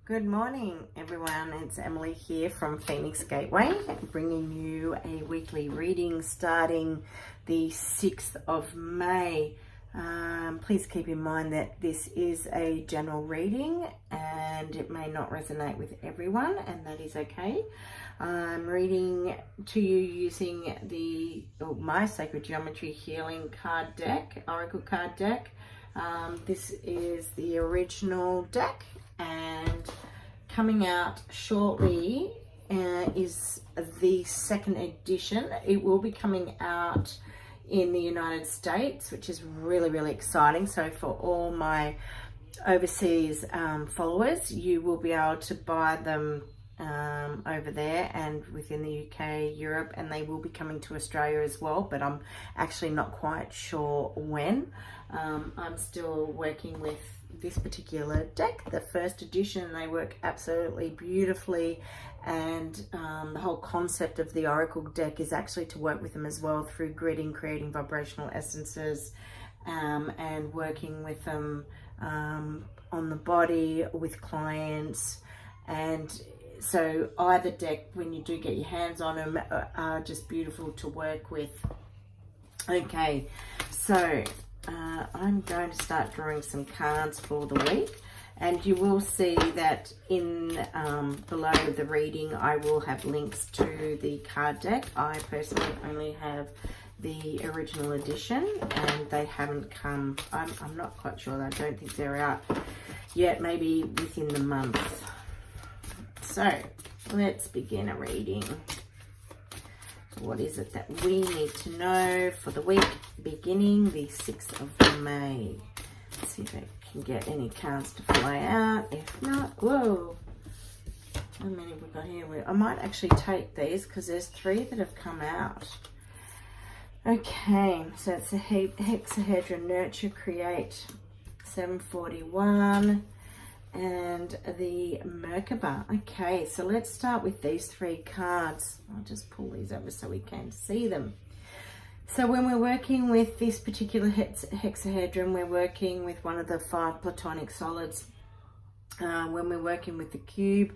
Good morning, everyone. It's Emily here from Phoenix Gateway, bringing you a weekly reading starting the 6th of May. Please keep in mind that this is a general reading and it may not resonate with everyone, and that is okay. I'm reading to you using my Sacred Geometry Healing card deck, Oracle card deck. This is the original deck, and coming out shortly is the second edition. It will be coming out in the United States, which is really exciting. So for all my overseas followers, you will be able to buy them over there and within the UK, Europe, and they will be coming to Australia as well, but I'm actually not quite sure when. I'm still working with this particular deck, the first edition. They work absolutely beautifully, and the whole concept of the Oracle deck is actually to work with them as well through gridding, creating vibrational essences, and working with them on the body with clients. And so either deck, when you do get your hands on them, are just beautiful to work with. Okay, so I'm going to start drawing some cards for the week, and you will see that in below the reading I will have links to the card deck. I personally only have the original edition, and they haven't come, I'm not quite sure, I don't think they're out yet, maybe within the month. So let's begin a reading. What is it that we need to know for the week beginning the 6th of May? Let's see if I can get any cards to fly out. If not, whoa. How many have we got here? I might actually take these because there's 3 that have come out. Okay, so it's a hexahedron, nurture, create, 741. And the Merkaba. Okay, so let's start with these 3 cards. I'll just pull these over so we can see them. So when we're working with this particular hexahedron, we're working with one of the 5 platonic solids. When we're working with the cube,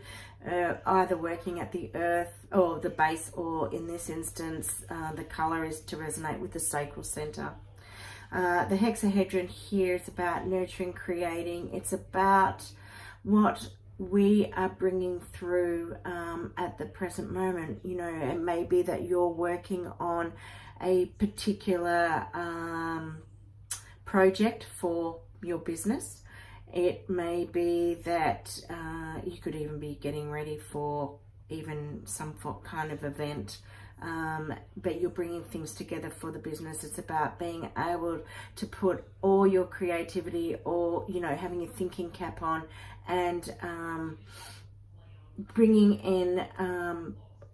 either working at the earth or the base, or in this instance, the color is to resonate with the sacral center. The hexahedron here is about nurturing, creating. It's about what we are bringing through at the present moment. You know, it may be that you're working on a particular project for your business. It may be that you could even be getting ready for even some kind of event, but you're bringing things together for the business. It's about being able to put all your creativity, or, you know, having your thinking cap on, and bringing in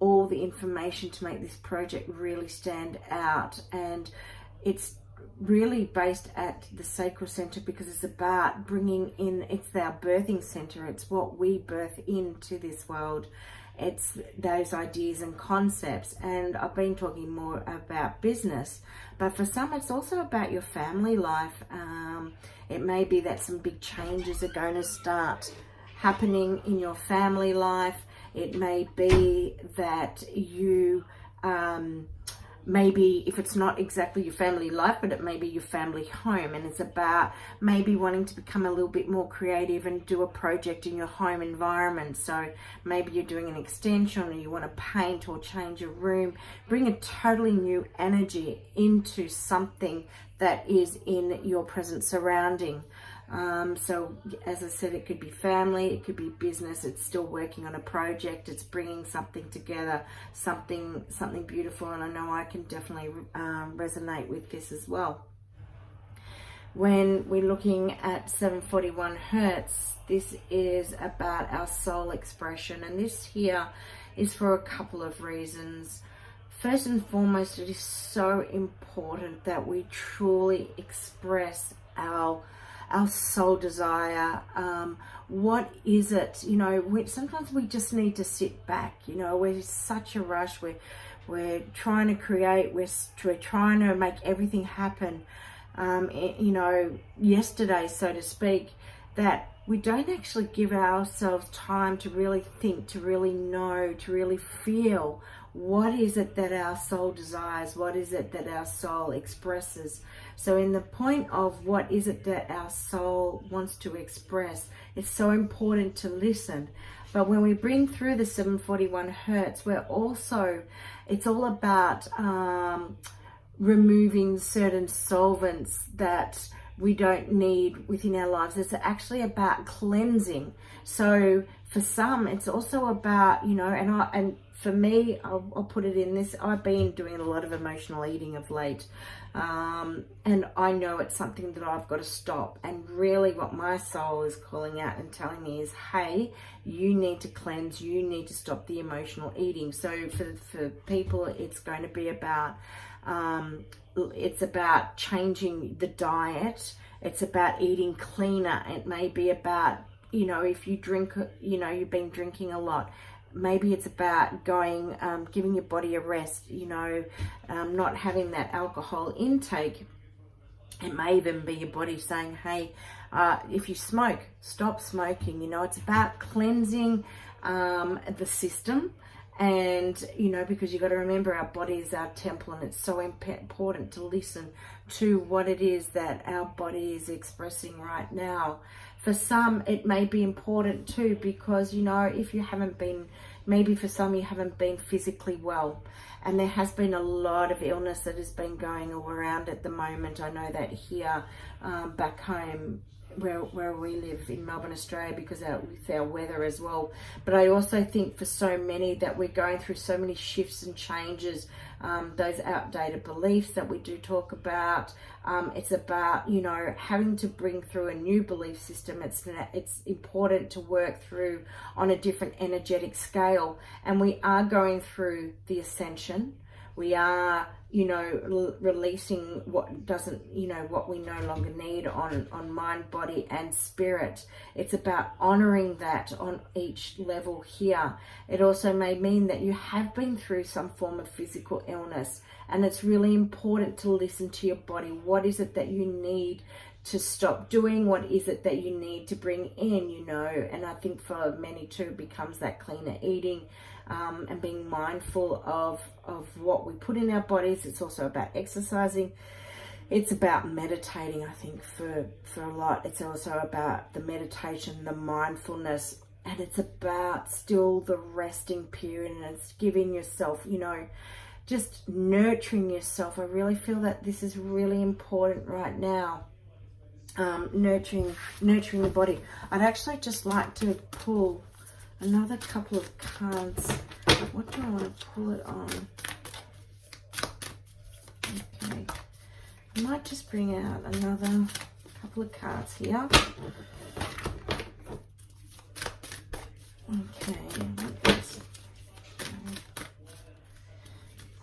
all the information to make this project really stand out. And it's really based at the sacral center because it's about bringing in, it's our birthing center. It's what we birth into this world. It's those ideas and concepts. And I've been talking more about business, but for some it's also about your family life. It may be that some big changes are going to start happening in your family life. It may be that you maybe, if it's not exactly your family life, but it may be your family home, and it's about maybe wanting to become a little bit more creative and do a project in your home environment. So maybe you're doing an extension, or you want to paint or change a room, bring a totally new energy into something that is in your present surrounding. So as I said, it could be family, it could be business. It's still working on a project. It's bringing something together, something beautiful. And I know I can definitely resonate with this as well. When we're looking at 741 Hertz, this is about our soul expression. And this here is for a couple of reasons. First and foremost, it is so important that we truly express our soul desire. What is it? You know, sometimes we just need to sit back. You know, we're such a rush. We're trying to create. We're trying to make everything happen. You know, yesterday, so to speak, that we don't actually give ourselves time to really think, to really know, to really feel what is it that our soul desires, what is it that our soul expresses. So in the point of what is it that our soul wants to express, it's so important to listen. But when we bring through the 741 Hertz, it's all about removing certain solvents that we don't need within our lives. It's actually about cleansing. So for some, it's also about, and for me, I'll put it in this. I've been doing a lot of emotional eating of late. And I know it's something that I've got to stop. And really what my soul is calling out and telling me is, hey, you need to cleanse. You need to stop the emotional eating. So for people, it's going to be about, it's about changing the diet. It's about eating cleaner. It may be about, if you drink, you've been drinking a lot. Maybe it's about going, giving your body a rest, not having that alcohol intake. It may even be your body saying, hey, if you smoke, stop smoking. It's about cleansing the system. And, because you got to remember our body is our temple, and it's so important to listen to what it is that our body is expressing right now. For some, it may be important too, because, if you haven't been, maybe for some, you haven't been physically well. And there has been a lot of illness that has been going all around at the moment. I know that here, back home, where we live in Melbourne, Australia, because with our weather as well. But I also think for so many that we're going through so many shifts and changes, those outdated beliefs that we do talk about. It's about, having to bring through a new belief system. It's important to work through on a different energetic scale. And we are going through the ascension. We are, releasing what doesn't, what we no longer need on mind, body, and spirit. It's about honoring that on each level here. It also may mean that you have been through some form of physical illness, and it's really important to listen to your body. What is it that you need to stop doing? What is it that you need to bring in, And I think for many too, it becomes that cleaner eating, and being mindful of what we put in our bodies. It's also about exercising. It's about meditating, I think, for a lot. It's also about the meditation, the mindfulness, and it's about still the resting period, and it's giving yourself, just nurturing yourself. I really feel that this is really important right now. Nurturing the body. I'd actually just like to pull another couple of cards. What do I want to pull it on? Okay. I might just bring out another couple of cards here. Okay.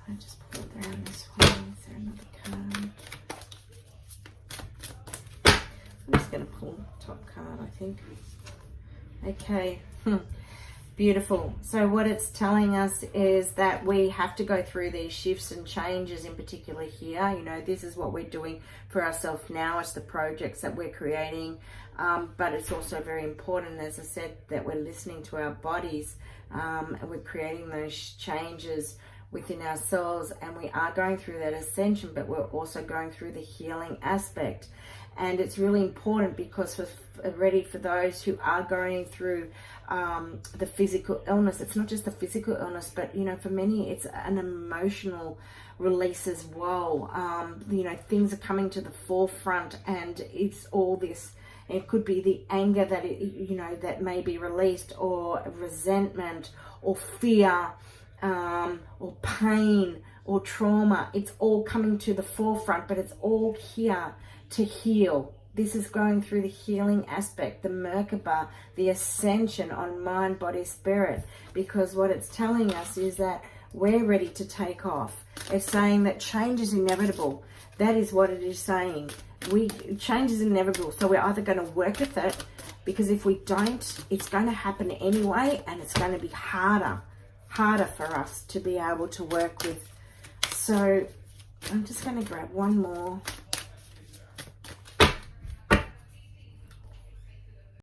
I just pull it around this way. Is there another card? I'm just going to pull the top card, I think. Okay. Beautiful. So what it's telling us is that we have to go through these shifts and changes, in particular here. This is what we're doing for ourselves now. It's the projects that we're creating. But it's also very important, as I said, that we're listening to our bodies, and we're creating those changes within ourselves. And we are going through that ascension, but we're also going through the healing aspect. And it's really important because for those who are going through the physical illness, it's not just the physical illness, but, for many, it's an emotional release as well. Things are coming to the forefront, and it's all this. It could be the anger that, that may be released, or resentment, or fear, or pain, or trauma. It's all coming to the forefront, but it's all here to heal. This is going through the healing aspect, the Merkaba, the ascension on mind, body, spirit, because what it's telling us is that we're ready to take off. It's saying that change is inevitable. That is what it is saying. Change is inevitable, so we're either going to work with it, because if we don't, it's going to happen anyway, and it's going to be harder for us to be able to work with. So I'm just going to grab one more